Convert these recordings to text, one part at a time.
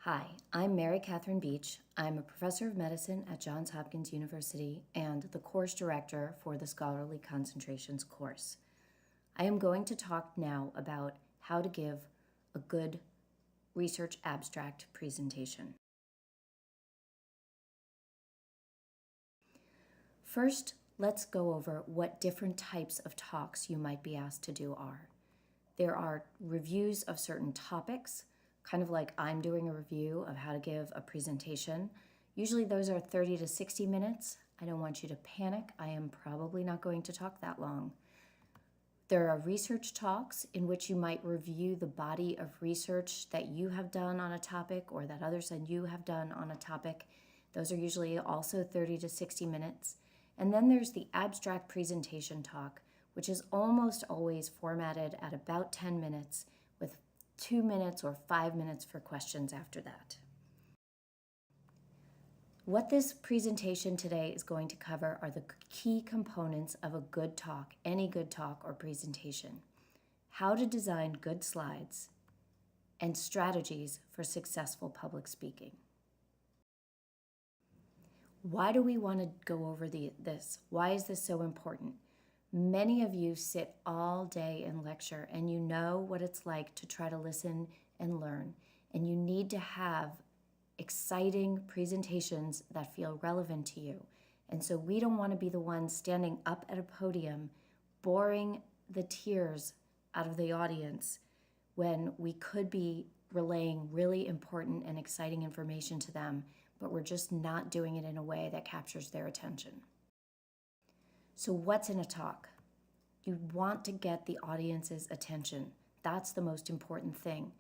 Hi, I'm Mary Catherine Beach. I'm a professor of medicine at Johns Hopkins University and the course director for the Scholarly Concentrations course. I am going to talk now about how to give a good research abstract presentation. First, let's go over what different types of talks you might be asked to do are. There are reviews of certain topics, kind of like I'm doing a review of how to give a presentation. Usually those are 30 to 60 minutes. I don't want you to panic. I am probably not going to talk that long. There are research talks in which you might review the body of research that you have done on a topic or that others and you have done on a topic. Those are usually also 30 to 60 minutes. And then there's the abstract presentation talk, which is almost always formatted at about 10 minutes with 2 minutes or 5 minutes for questions after that. What this presentation today is going to cover are the key components of a good talk, any good talk or presentation, how to design good slides, and strategies for successful public speaking. Why do we want to go over this? Why is this so important? Many of you sit all day in lecture and you know what it's like to try to listen and learn, and you need to have exciting presentations that feel relevant to you. And so we don't want to be the ones standing up at a podium boring the tears out of the audience when we could be relaying really important and exciting information to them, but we're just not doing it in a way that captures their attention. So what's in a talk? You want to get the audience's attention. That's the most important thing.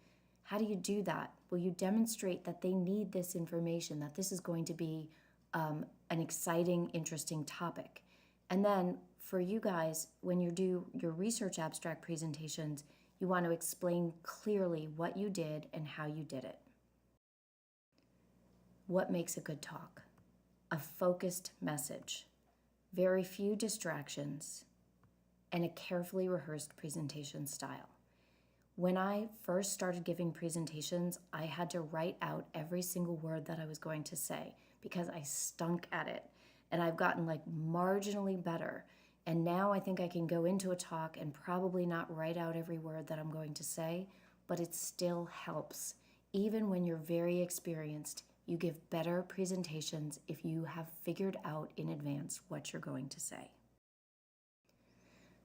How do you do that? Well, you demonstrate that they need this information, that this is going to be an exciting, interesting topic. And then for you guys, when you do your research abstract presentations, you want to explain clearly what you did and how you did it. What makes a good talk? A focused message, very few distractions, and a carefully rehearsed presentation style. When I first started giving presentations, I had to write out every single word that I was going to say because I stunk at it. And I've gotten marginally better. And now I think I can go into a talk and probably not write out every word that I'm going to say, but it still helps. Even when you're very experienced, you give better presentations if you have figured out in advance what you're going to say.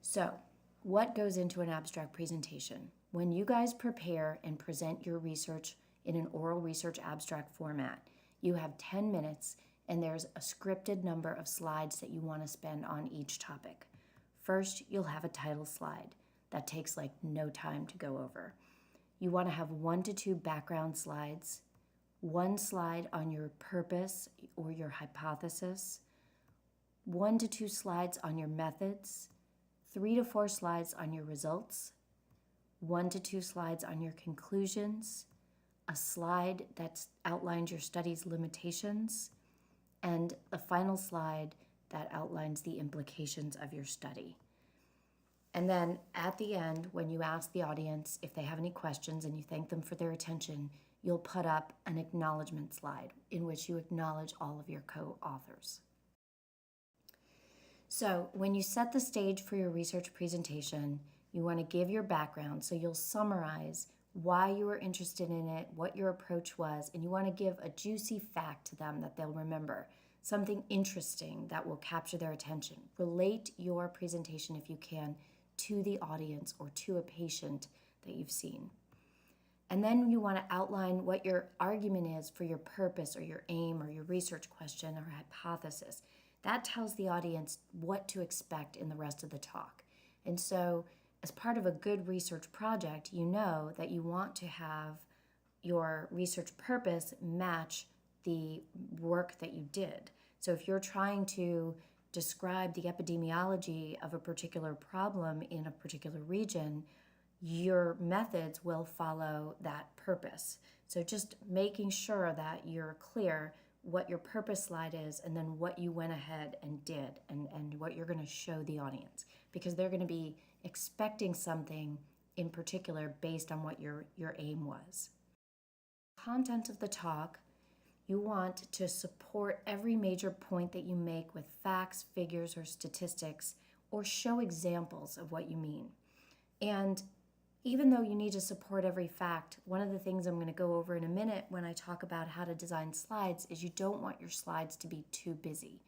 So, what goes into an abstract presentation? When you guys prepare and present your research in an oral research abstract format, you have 10 minutes and there's a scripted number of slides that you want to spend on each topic. First, you'll have a title slide. That takes no time to go over. You want to have 1 to 2 background slides, 1 slide on your purpose or your hypothesis, 1 to 2 slides on your methods, 3 to 4 slides on your results, 1 to 2 slides on your conclusions, a slide that outlines your study's limitations, and a final slide that outlines the implications of your study. And then at the end, when you ask the audience if they have any questions and you thank them for their attention, you'll put up an acknowledgement slide in which you acknowledge all of your co-authors. So when you set the stage for your research presentation, you want to give your background. So you'll summarize why you were interested in it, what your approach was, and you want to give a juicy fact to them that they'll remember, something interesting that will capture their attention. Relate your presentation, if you can, to the audience or to a patient that you've seen. And then you want to outline what your argument is for your purpose or your aim or your research question or hypothesis. That tells the audience what to expect in the rest of the talk. And so as part of a good research project, you know that you want to have your research purpose match the work that you did. So if you're trying to describe the epidemiology of a particular problem in a particular region, your methods will follow that purpose. So just making sure that you're clear what your purpose slide is and then what you went ahead and did and what you're going to show the audience, because they're going to be expecting something in particular based on what your aim was. content of the talk, you want to support every major point that you make with facts, figures, or statistics, or show examples of what you mean. And even though you need to support every fact, one of the things I'm going to go over in a minute when I talk about how to design slides is you don't want your slides to be too busy.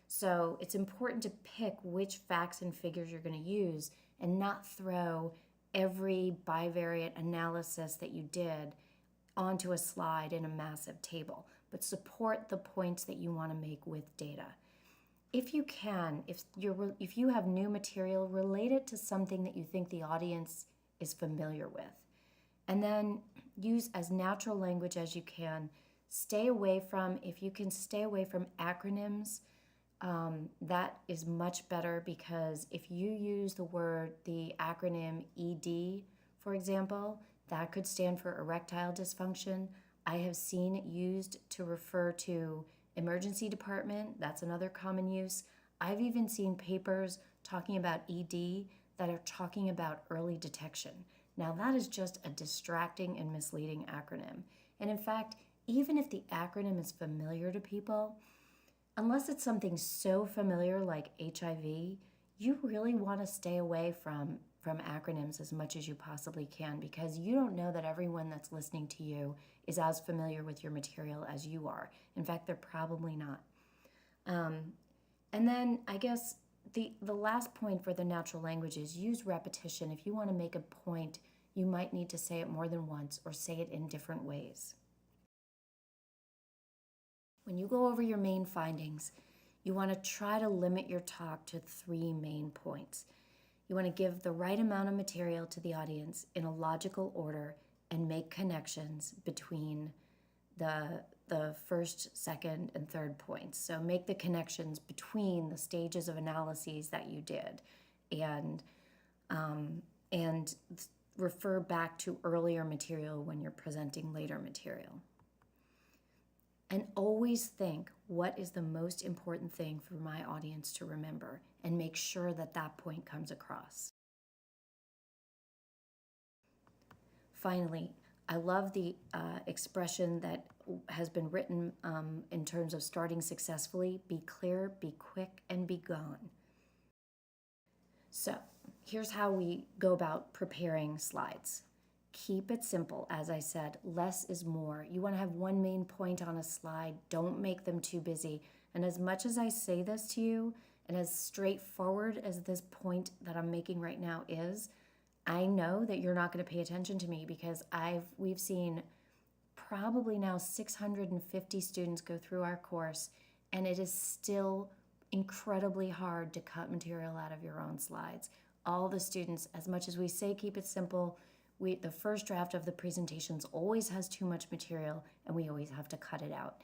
So it's important to pick which facts and figures you're going to use and not throw every bivariate analysis that you did onto a slide in a massive table, but support the points that you want to make with data. If you can, if you have new material, relate it to something that you think the audience is familiar with. And then use as natural language as you can. If you can stay away from acronyms, that is much better, because if you use the acronym ED, for example, that could stand for erectile dysfunction. I have seen it used to refer to emergency department. That's another common use. I've even seen papers talking about ED that are talking about early detection. Now that is just a distracting and misleading acronym. And in fact, even if the acronym is familiar to people, unless it's something so familiar like HIV, you really want to stay away from acronyms as much as you possibly can, because you don't know that everyone that's listening to you is as familiar with your material as you are. In fact, they're probably not. And then I guess the last point for the natural language is use repetition. If you want to make a point, you might need to say it more than once or say it in different ways. When you go over your main findings, you want to try to limit your talk to 3 main points. You want to give the right amount of material to the audience in a logical order and make connections between the first, second, and third points. So make the connections between the stages of analyses that you did, and refer back to earlier material when you're presenting later material. And always think, what is the most important thing for my audience to remember, and make sure that that point comes across. Finally, I love the expression that has been written in terms of starting successfully: be clear, be quick, and be gone. So here's how we go about preparing slides. Keep it simple. As I said, less is more. You want to have one main point on a slide. Don't make them too busy. And as much as I say this to you, and as straightforward as this point that I'm making right now is, I know that you're not going to pay attention to me, because we've seen probably now 650 students go through our course, and it is still incredibly hard to cut material out of your own slides. All the students, as much as we say keep it simple, the first draft of the presentations always has too much material, and we always have to cut it out.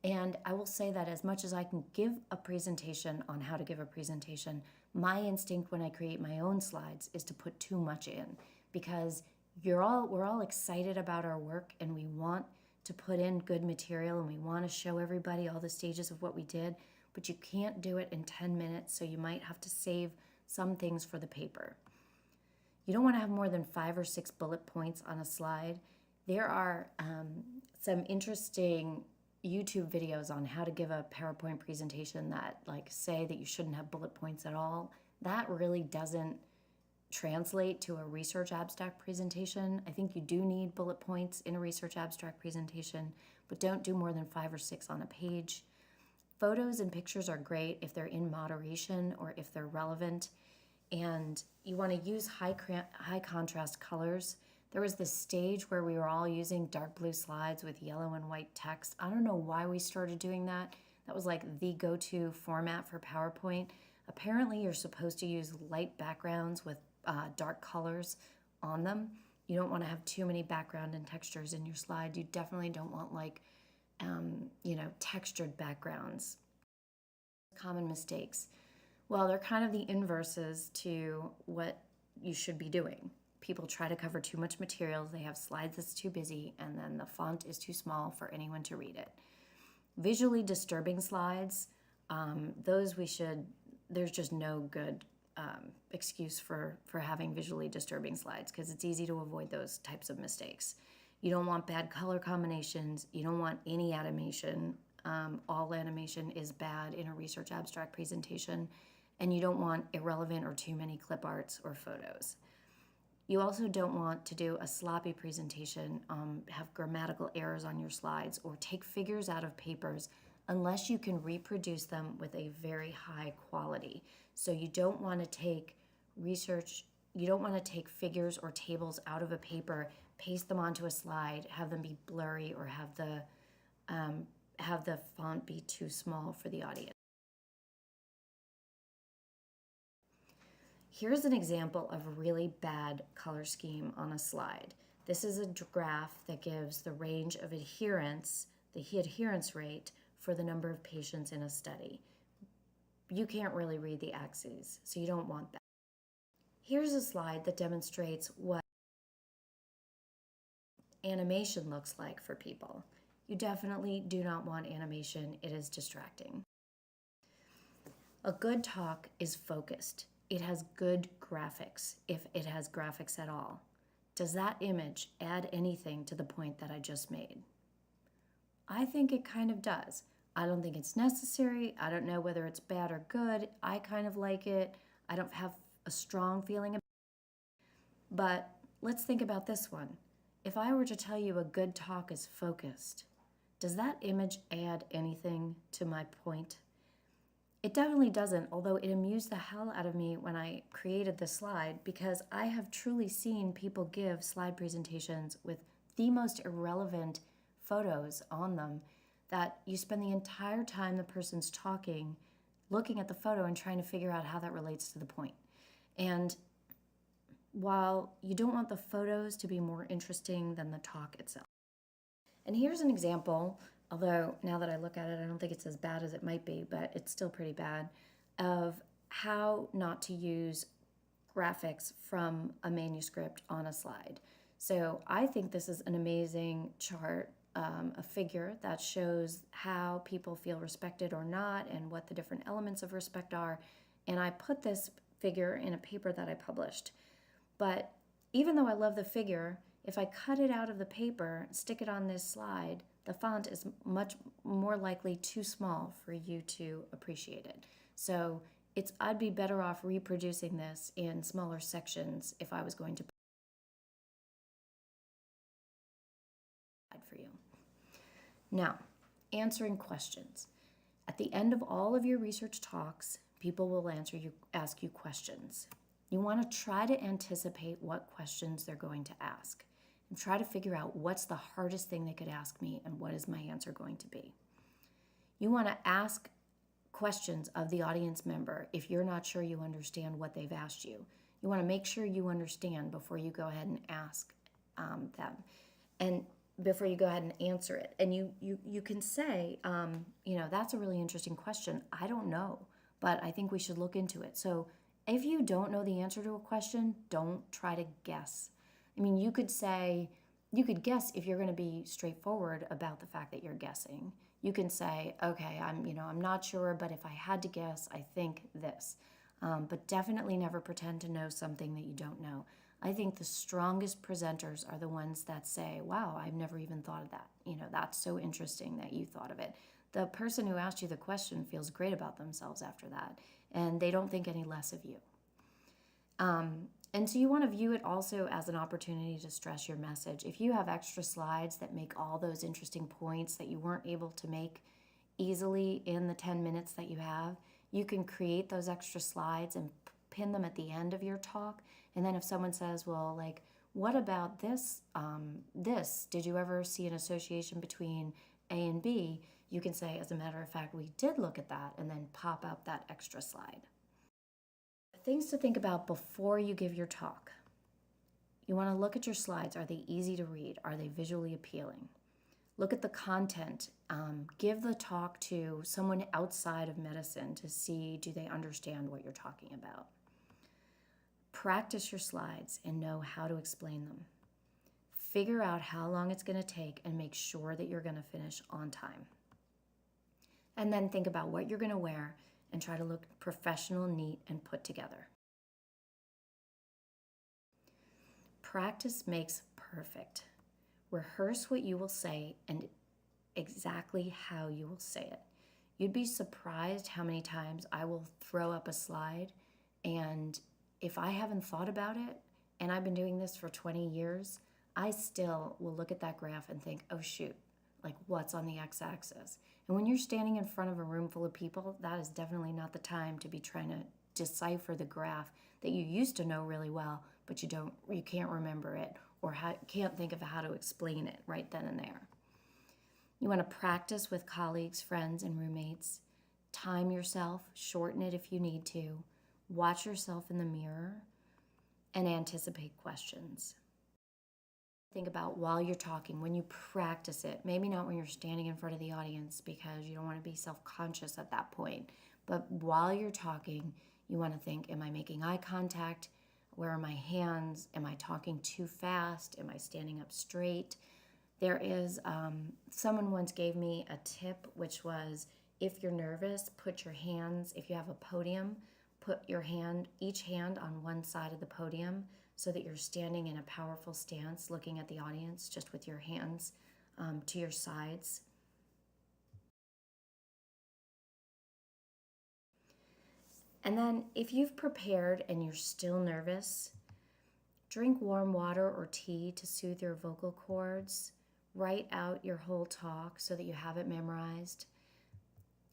And I will say that as much as I can give a presentation on how to give a presentation, my instinct when I create my own slides is to put too much in, because we're all excited about our work, and we want to put in good material, and we want to show everybody all the stages of what we did, but you can't do it in 10 minutes, so you might have to save some things for the paper. You don't want to have more than 5 or 6 bullet points on a slide. There are some interesting YouTube videos on how to give a PowerPoint presentation that say that you shouldn't have bullet points at all. That really doesn't translate to a research abstract presentation. I think you do need bullet points in a research abstract presentation, but don't do more than 5 or 6 on a page. Photos and pictures are great if they're in moderation or if they're relevant. And you want to use high contrast colors. There was this stage where we were all using dark blue slides with yellow and white text. I don't know why we started doing that. That was like the go-to format for PowerPoint. Apparently, you're supposed to use light backgrounds with dark colors on them. You don't want to have too many background and textures in your slide. You definitely don't want textured backgrounds. Common mistakes. Well, they're kind of the inverses to what you should be doing. People try to cover too much material, they have slides that's too busy, and then the font is too small for anyone to read it. Visually disturbing slides, there's just no good excuse for having visually disturbing slides, because it's easy to avoid those types of mistakes. You don't want bad color combinations. You don't want any animation. All animation is bad in a research abstract presentation. And you don't want irrelevant or too many clip arts or photos. You also don't want to do a sloppy presentation, have grammatical errors on your slides, or take figures out of papers unless you can reproduce them with a very high quality. So you don't want to take figures or tables out of a paper, paste them onto a slide, have them be blurry, or have the font be too small for the audience. Here's an example of a really bad color scheme on a slide. This is a graph that gives the range of adherence, the adherence rate for the number of patients in a study. You can't really read the axes, so you don't want that. Here's a slide that demonstrates what animation looks like for people. You definitely do not want animation. It is distracting. A good talk is focused. It has good graphics, if it has graphics at all. Does that image add anything to the point that I just made? I think it kind of does. I don't think it's necessary. I don't know whether it's bad or good. I kind of like it. I don't have a strong feeling about it. But let's think about this one. If I were to tell you a good talk is focused, does that image add anything to my point? It definitely doesn't, although it amused the hell out of me when I created this slide, because I have truly seen people give slide presentations with the most irrelevant photos on them that you spend the entire time the person's talking, looking at the photo and trying to figure out how that relates to the point. And while you don't want the photos to be more interesting than the talk itself. And here's an example, although now that I look at it, I don't think it's as bad as it might be, but it's still pretty bad, of how not to use graphics from a manuscript on a slide. So I think this is an amazing chart, a figure that shows how people feel respected or not and what the different elements of respect are. And I put this figure in a paper that I published. But even though I love the figure, if I cut it out of the paper, stick it on this slide, the font is much more likely too small for you to appreciate it. So I'd be better off reproducing this in smaller sections if I was going to for you. Now, answering questions. At the end of all of your research talks, people will ask you questions. You want to try to anticipate what questions they're going to ask and try to figure out what's the hardest thing they could ask me and what is my answer going to be. You want to ask questions of the audience member if you're not sure you understand what they've asked you. You want to make sure you understand before you go ahead and ask them, and before you go ahead and answer it. And you can say, that's a really interesting question. I don't know, but I think we should look into it. So if you don't know the answer to a question, don't try to guess. I mean, you could guess if you're going to be straightforward about the fact that you're guessing. You can say, okay, I'm not sure, but if I had to guess, I think this. But definitely never pretend to know something that you don't know. I think the strongest presenters are the ones that say, wow, I've never even thought of that. That's so interesting that you thought of it. The person who asked you the question feels great about themselves after that, and they don't think any less of you. And so you want to view it also as an opportunity to stress your message. If you have extra slides that make all those interesting points that you weren't able to make easily in the 10 minutes that you have, you can create those extra slides and pin them at the end of your talk. And then if someone says, well, like, what about this? Did you ever see an association between A and B? You can say, as a matter of fact, we did look at that, and then pop up that extra slide. Things to think about before you give your talk. You want to look at your slides. Are they easy to read? Are they visually appealing? Look at the content. Give the talk to someone outside of medicine to see, do they understand what you're talking about? Practice your slides and know how to explain them. Figure out how long it's going to take and make sure that you're going to finish on time. And then think about what you're going to wear and try to look professional, neat, and put together. Practice makes perfect. Rehearse what you will say and exactly how you will say it. You'd be surprised how many times I will throw up a slide, and if I haven't thought about it, and I've been doing this for 20 years, I still will look at that graph and think, oh shoot, like what's on the x-axis? And when you're standing in front of a room full of people, that is definitely not the time to be trying to decipher the graph that you used to know really well, but you can't remember it or can't think of how to explain it right then and there. You want to practice with colleagues, friends, and roommates. Time yourself, shorten it if you need to. Watch yourself in the mirror and anticipate questions. Think about while you're talking, when you practice it, maybe not when you're standing in front of the audience because you don't want to be self-conscious at that point, but while you're talking, you want to think, am I making eye contact? Where are my hands? Am I talking too fast? Am I standing up straight? There is, someone once gave me a tip, which was, if you're nervous, put your hands, if you have a podium, put each hand on one side of the podium so that you're standing in a powerful stance, looking at the audience just with your hands to your sides. And then if you've prepared and you're still nervous, drink warm water or tea to soothe your vocal cords. Write out your whole talk so that you have it memorized.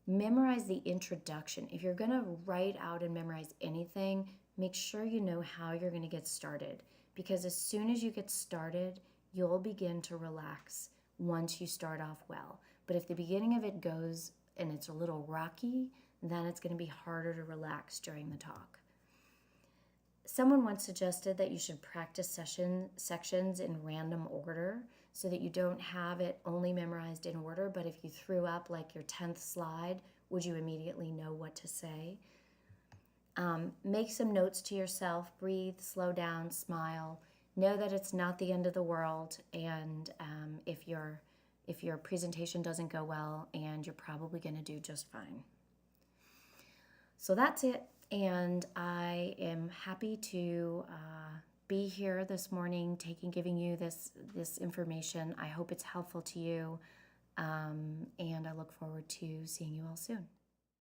Memorize the introduction. If you're going to write out and memorize anything, make sure you know how you're going to get started, because as soon as you get started, you'll begin to relax once you start off well. But if the beginning of it goes and it's a little rocky, then it's going to be harder to relax during the talk. Someone once suggested that you should practice sections in random order so that you don't have it only memorized in order, but if you threw up like your 10th slide, would you immediately know what to say? Make some notes to yourself, breathe, slow down, smile. Know that it's not the end of the world, and if your presentation doesn't go well, and you're probably going to do just fine. So that's it. And I am happy to be here this morning, giving you this information. I hope it's helpful to you, and I look forward to seeing you all soon.